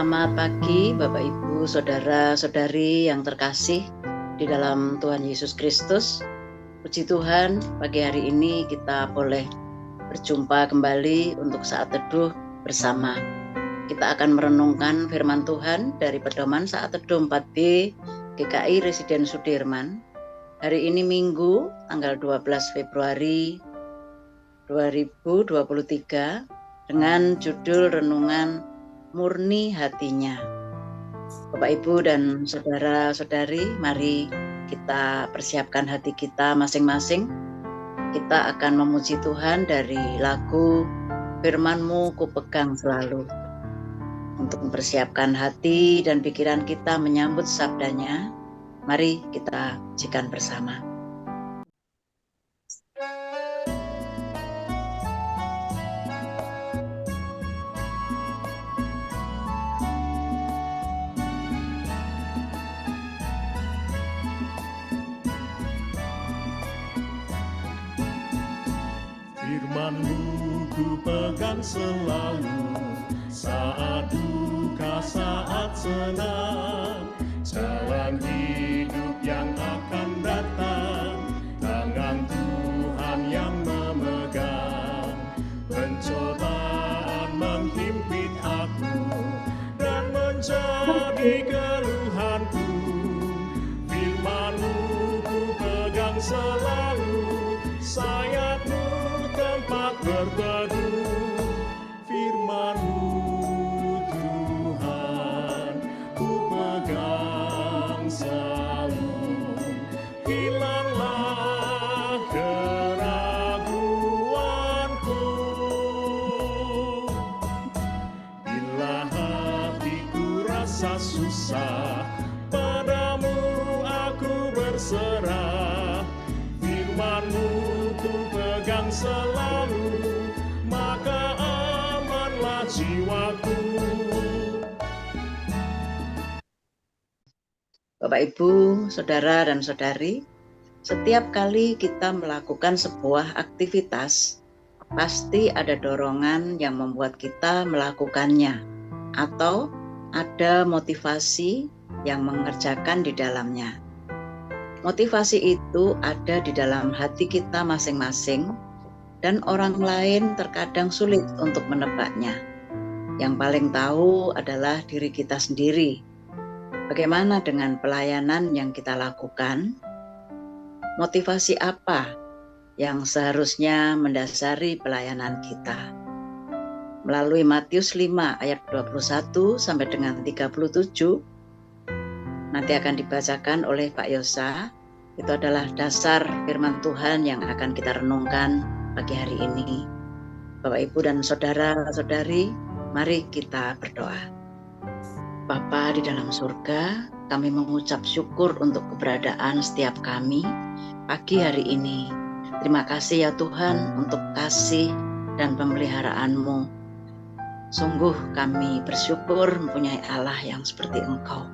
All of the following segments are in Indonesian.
Selamat pagi Bapak Ibu, Saudara-saudari yang terkasih di dalam Tuhan Yesus Kristus. Puji Tuhan, pagi hari ini kita boleh berjumpa kembali untuk saat teduh bersama. Kita akan merenungkan firman Tuhan dari pedoman saat teduh 4B GKI Residen Sudirman. Hari ini Minggu, tanggal 12 Februari 2023 dengan judul renungan Murni Hatinya. Bapak Ibu dan saudara-saudari, mari kita persiapkan hati kita masing-masing. Kita akan memuji Tuhan dari lagu Firman-Mu ku pegang selalu. Untuk mempersiapkan hati dan pikiran kita menyambut sabdanya, mari kita pujikan bersama. Firman-Mu ku pegang selalu, saat duka, saat senang, jalan hidup yang akan datang, tangan Tuhan yang memegang. Pencobaan menghimpit aku dan menjadi keluhanku, Firman-Mu ku pegang selalu, sayap-Mu tempat berteduh. Firman-Mu Tuhan ku pegang selalu, hilanglah keraguanku. Bila hatiku rasa susah, padamu aku berserah. Firman-Mu ku pegang selalu, maka amanlah jiwaku. Bapak Ibu, saudara dan saudari, setiap kali kita melakukan sebuah aktivitas, pasti ada dorongan yang membuat kita melakukannya, atau ada motivasi yang mengerjakan di dalamnya. Motivasi itu ada di dalam hati kita masing-masing, dan orang lain terkadang sulit untuk menebaknya. Yang paling tahu adalah diri kita sendiri. Bagaimana dengan pelayanan yang kita lakukan? Motivasi apa yang seharusnya mendasari pelayanan kita? Melalui Matius 5 ayat 21 sampai dengan 37, nanti akan dibacakan oleh Pak Yosa. Itu adalah dasar firman Tuhan yang akan kita renungkan pagi hari ini. Bapak Ibu dan saudara-saudari, mari kita berdoa. Bapa di dalam surga, kami mengucap syukur untuk keberadaan setiap kami pagi hari ini. Terima kasih ya Tuhan untuk kasih dan pemeliharaan-Mu. Sungguh kami bersyukur mempunyai Allah yang seperti Engkau.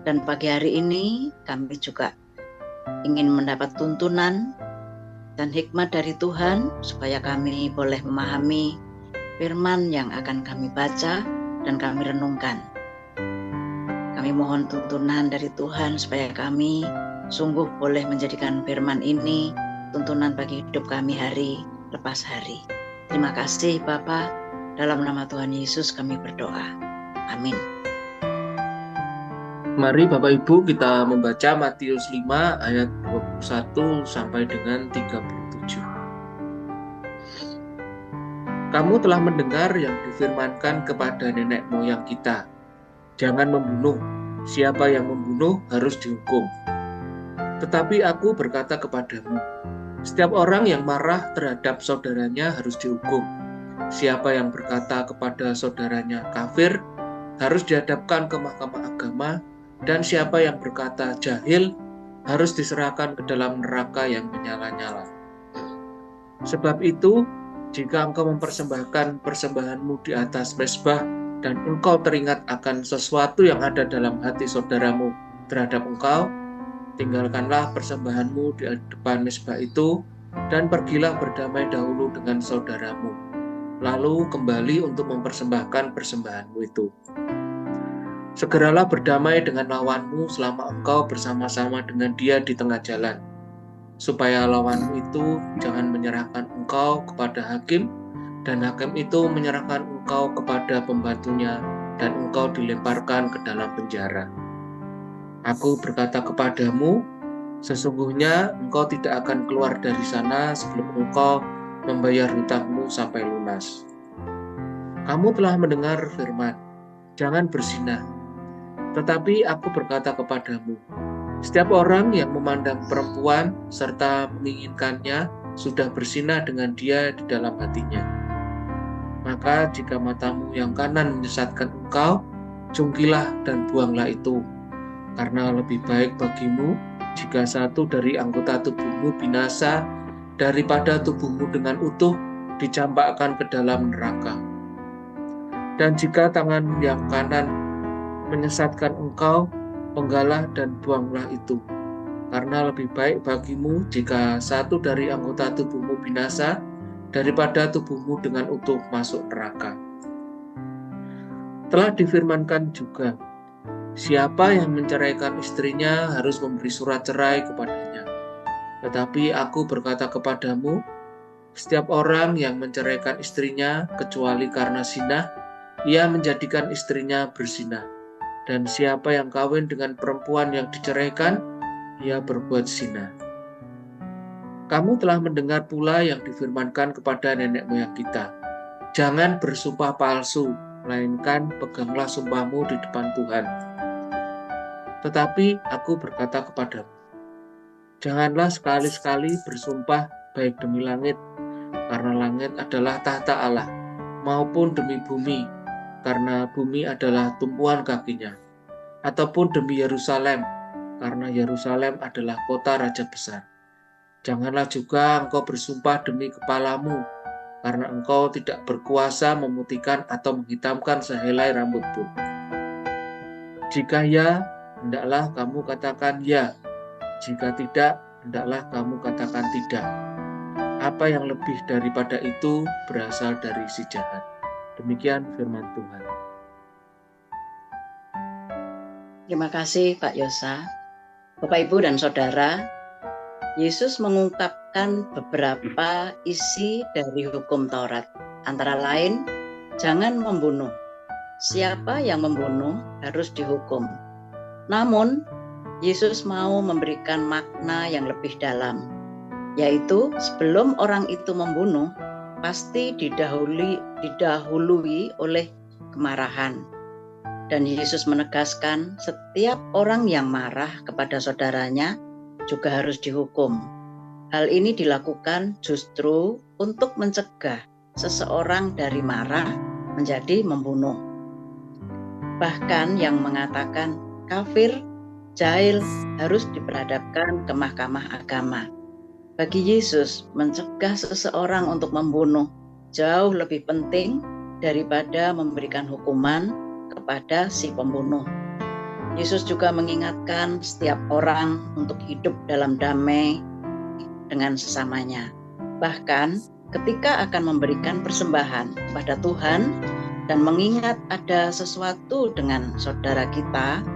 Dan pagi hari ini kami juga ingin mendapat tuntunan dan hikmat dari Tuhan supaya kami boleh memahami firman yang akan kami baca dan kami renungkan. Kami mohon tuntunan dari Tuhan supaya kami sungguh boleh menjadikan firman ini tuntunan bagi hidup kami hari lepas hari. Terima kasih Bapa, dalam nama Tuhan Yesus kami berdoa. Amin. Mari Bapak Ibu kita membaca Matius 5 ayat 21 sampai dengan 37. Kamu telah mendengar yang difirmankan kepada nenek moyang kita, jangan membunuh, siapa yang membunuh harus dihukum. Tetapi aku berkata kepadamu, setiap orang yang marah terhadap saudaranya harus dihukum. Siapa yang berkata kepada saudaranya kafir harus dihadapkan ke mahkamah agama, dan siapa yang berkata jahil harus diserahkan ke dalam neraka yang menyala-nyala. Sebab itu, jika engkau mempersembahkan persembahanmu di atas mezbah dan engkau teringat akan sesuatu yang ada dalam hati saudaramu terhadap engkau, tinggalkanlah persembahanmu di depan mezbah itu dan pergilah berdamai dahulu dengan saudaramu. Lalu kembali untuk mempersembahkan persembahanmu itu. Segeralah berdamai dengan lawanmu selama engkau bersama-sama dengan dia di tengah jalan, supaya lawanmu itu jangan menyerahkan engkau kepada hakim, dan hakim itu menyerahkan engkau kepada pembantunya, dan engkau dilemparkan ke dalam penjara. Aku berkata kepadamu, sesungguhnya engkau tidak akan keluar dari sana sebelum engkau membayar hutangmu sampai lunas. Kamu telah mendengar firman, jangan berzina. Tetapi aku berkata kepadamu, setiap orang yang memandang perempuan serta menginginkannya sudah berzina dengan dia di dalam hatinya. Maka jika matamu yang kanan menyesatkan engkau, jungkilah dan buanglah itu. Karena lebih baik bagimu jika satu dari anggota tubuhmu binasa daripada tubuhmu dengan utuh dicampakkan ke dalam neraka. Dan jika tangan yang kanan menyesatkan engkau, penggalah dan buanglah itu. Karena lebih baik bagimu jika satu dari anggota tubuhmu binasa daripada tubuhmu dengan utuh masuk neraka. Telah difirmankan juga, siapa yang menceraikan istrinya harus memberi surat cerai kepadanya. Tetapi aku berkata kepadamu, setiap orang yang menceraikan istrinya kecuali karena zina, ia menjadikan istrinya berzina. Dan siapa yang kawin dengan perempuan yang diceraikan, ia berbuat zina. Kamu telah mendengar pula yang difirmankan kepada nenek moyang kita, jangan bersumpah palsu, melainkan peganglah sumpahmu di depan Tuhan. Tetapi aku berkata kepadamu, janganlah sekali-sekali bersumpah baik demi langit, karena langit adalah tahta Allah, maupun demi bumi, karena bumi adalah tumpuan kakinya, ataupun demi Yerusalem, karena Yerusalem adalah kota raja besar. Janganlah juga engkau bersumpah demi kepalamu, karena engkau tidak berkuasa memutihkan atau menghitamkan sehelai rambut pun. Jika ya, hendaklah kamu katakan ya. Jika tidak, hendaklah kamu katakan tidak. Apa yang lebih daripada itu berasal dari si jahat. Demikian firman Tuhan. Terima kasih Pak Yosa. Bapak, Ibu, dan Saudara, Yesus mengungkapkan beberapa isi dari hukum Taurat. Antara lain, jangan membunuh. Siapa yang membunuh harus dihukum. Namun, Yesus mau memberikan makna yang lebih dalam, yaitu sebelum orang itu membunuh, pasti didahului oleh kemarahan. Dan Yesus menegaskan setiap orang yang marah kepada saudaranya juga harus dihukum. Hal ini dilakukan justru untuk mencegah seseorang dari marah menjadi membunuh. Bahkan yang mengatakan kafir, jahil harus diperhadapkan ke mahkamah agama. Bagi Yesus, mencegah seseorang untuk membunuh jauh lebih penting daripada memberikan hukuman kepada si pembunuh. Yesus juga mengingatkan setiap orang untuk hidup dalam damai dengan sesamanya. Bahkan ketika akan memberikan persembahan kepada Tuhan dan mengingat ada sesuatu dengan saudara kita,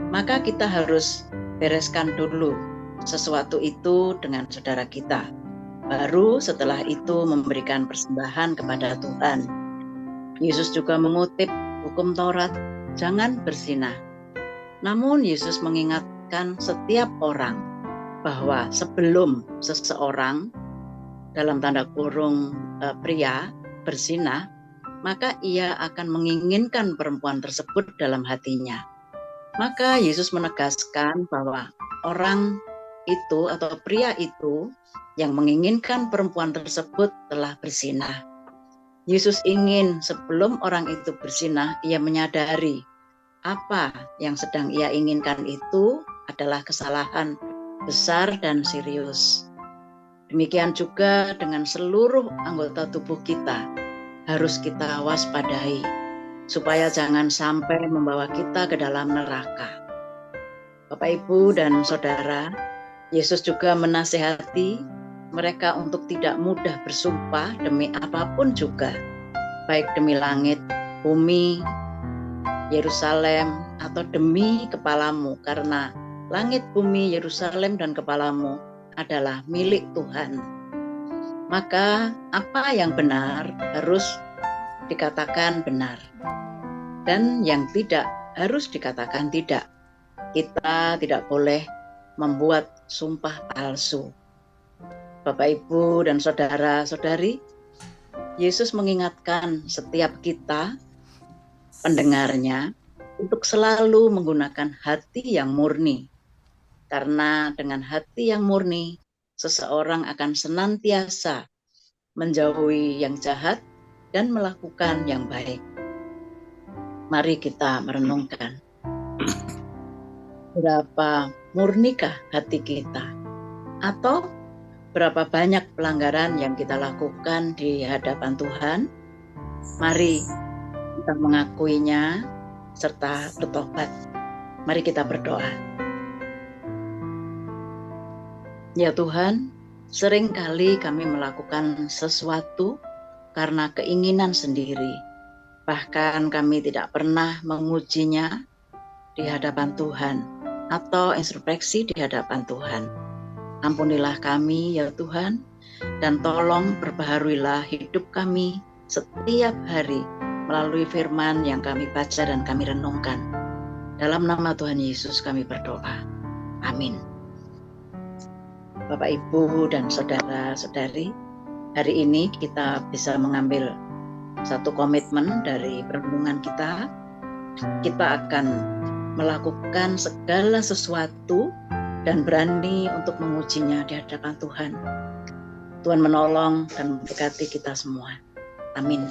maka kita harus bereskan dulu sesuatu itu dengan saudara kita. Baru setelah itu memberikan persembahan kepada Tuhan. Yesus juga mengutip hukum Taurat, jangan berzina. Namun Yesus mengingatkan setiap orang bahwa sebelum seseorang, dalam tanda kurung pria, berzina, maka ia akan menginginkan perempuan tersebut dalam hatinya. Maka Yesus menegaskan bahwa orang itu atau pria itu yang menginginkan perempuan tersebut telah berzina. Yesus ingin sebelum orang itu berzina, ia menyadari apa yang sedang ia inginkan itu adalah kesalahan besar dan serius. Demikian juga dengan seluruh anggota tubuh kita harus kita waspadai supaya jangan sampai membawa kita ke dalam neraka. Bapak, Ibu, dan Saudara, Yesus juga menasihati mereka untuk tidak mudah bersumpah demi apapun juga, baik demi langit, bumi, Yerusalem, atau demi kepalamu, karena langit, bumi, Yerusalem, dan kepalamu adalah milik Tuhan. Maka apa yang benar harus dikatakan benar, dan yang tidak harus dikatakan tidak. Kita tidak boleh membuat sumpah palsu. Bapak, Ibu, dan saudara-saudari, Yesus mengingatkan setiap kita, pendengarnya, untuk selalu menggunakan hati yang murni. Karena dengan hati yang murni, seseorang akan senantiasa menjauhi yang jahat dan melakukan yang baik. Mari kita merenungkan. Berapa murnikah hati kita? Atau berapa banyak pelanggaran yang kita lakukan di hadapan Tuhan? Mari kita mengakuinya serta bertobat. Mari kita berdoa. Ya Tuhan, seringkali kami melakukan sesuatu karena keinginan sendiri. Bahkan kami tidak pernah mengujinya di hadapan Tuhan atau introspeksi di hadapan Tuhan. Ampunilah kami ya Tuhan, dan tolong perbaharuilah hidup kami setiap hari melalui firman yang kami baca dan kami renungkan. Dalam nama Tuhan Yesus kami berdoa. Amin. Bapak, Ibu, dan saudara-saudari, hari ini kita bisa mengambil satu komitmen dari renungan kita. Kita akan melakukan segala sesuatu dan berani untuk mengujinya di hadapan Tuhan. Tuhan menolong dan memberkati kita semua. Amin.